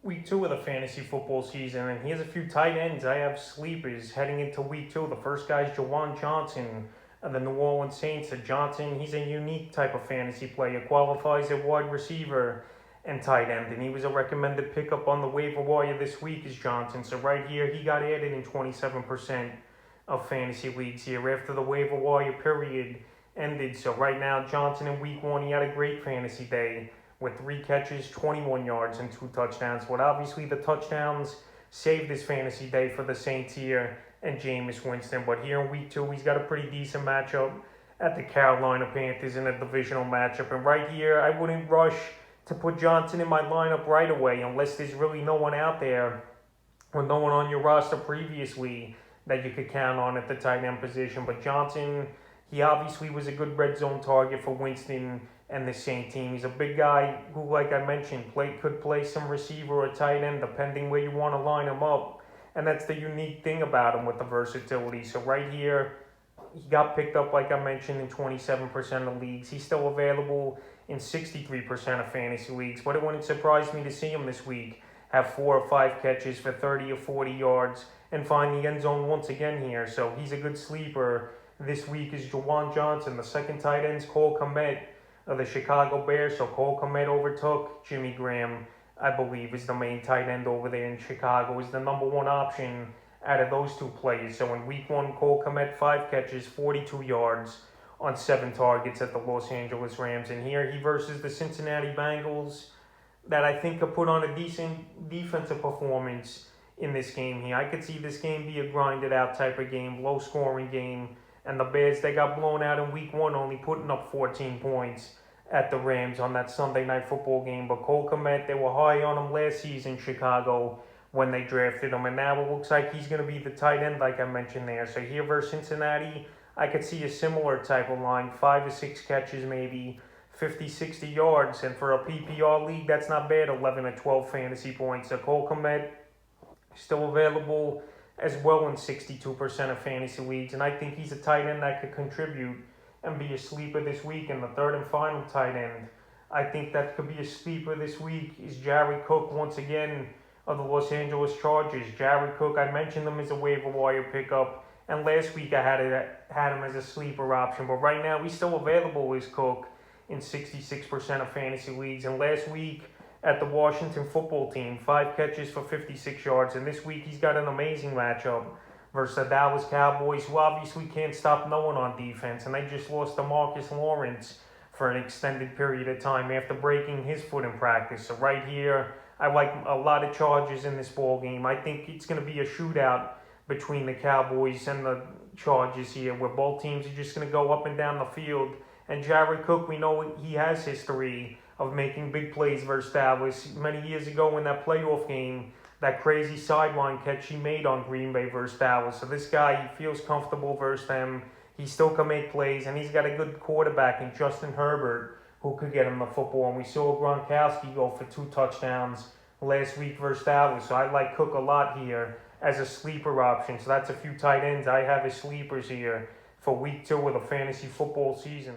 week 2 of the fantasy football season, and here's a few tight ends. I have sleepers heading into week 2. The first guy is Jawon Johnson of the New Orleans Saints. Johnson, he's a unique type of fantasy player, qualifies at wide receiver and tight end, and he was a recommended pickup on the waiver wire this week is Johnson. So right here, he got added in 27% of fantasy leagues here after the waiver wire period ended. So right now, Johnson in week 1, he had a great fantasy day with 3 catches, 21 yards, and 2 touchdowns. But obviously the touchdowns saved his fantasy day for the Saints here and Jameis Winston. But here in week 2, he's got a pretty decent matchup at the Carolina Panthers in a divisional matchup. And right here, I wouldn't rush to put Johnson in my lineup right away unless there's really no one out there or no one on your roster previously that you could count on at the tight end position. But Johnson, he obviously was a good red zone target for Winston and the Saints team. He's a big guy who, like I mentioned, could play some receiver or tight end depending where you want to line him up. And that's the unique thing about him with the versatility. So right here, he got picked up, like I mentioned, in 27% of leagues. He's still available in 63% of fantasy leagues. But it wouldn't surprise me to see him this week have 4 or 5 catches for 30 or 40 yards and find the end zone once again here. So he's a good sleeper. This week is Juwan Johnson. The second tight end is Cole Kmet of the Chicago Bears. So Cole Kmet overtook Jimmy Graham, I believe, is the main tight end over there in Chicago, is the number 1 option out of those 2 players. So in week 1, Cole Kmet, 5 catches, 42 yards on 7 targets at the Los Angeles Rams. And here he versus the Cincinnati Bengals that I think could put on a decent defensive performance in this game here. I could see this game be a grinded out type of game, low scoring game. And the Bears, they got blown out in week 1, only putting up 14 points at the Rams on that Sunday night football game. But Cole Kmet, they were high on him last season, Chicago, when they drafted him. And now it looks like he's going to be the tight end, like I mentioned there. So here versus Cincinnati, I could see a similar type of line, 5 or 6 catches maybe, 50, 60 yards. And for a PPR league, that's not bad, 11 or 12 fantasy points. So Cole Kmet still available as well in 62% of fantasy leagues. And I think he's a tight end that could contribute and be a sleeper this week. And the third and final tight end, I think that could be a sleeper this week, is Jared Cook once again of the Los Angeles Chargers. Jared Cook, I mentioned him as a waiver wire pickup, and last week I had him as a sleeper option. But right now he's still available as Cook in 66% of fantasy leagues. And last week at the Washington football team, 5 catches for 56 yards. And this week he's got an amazing matchup versus the Dallas Cowboys, who obviously can't stop no one on defense. And they just lost to Marcus Lawrence for an extended period of time after breaking his foot in practice. So right here, I like a lot of Chargers in this ball game. I think it's going to be a shootout between the Cowboys and the Chargers here, where both teams are just going to go up and down the field. And Jared Cook, we know he has history of making big plays versus Dallas. Many years ago in that playoff game, that crazy sideline catch he made on Green Bay versus Dallas. So this guy, he feels comfortable versus them. He still can make plays, and he's got a good quarterback in Justin Herbert who could get him the football. And we saw Gronkowski go for 2 touchdowns last week versus Dallas. So I like Cook a lot here as a sleeper option. So that's a few tight ends I have as sleepers here for week 2 of the fantasy football season.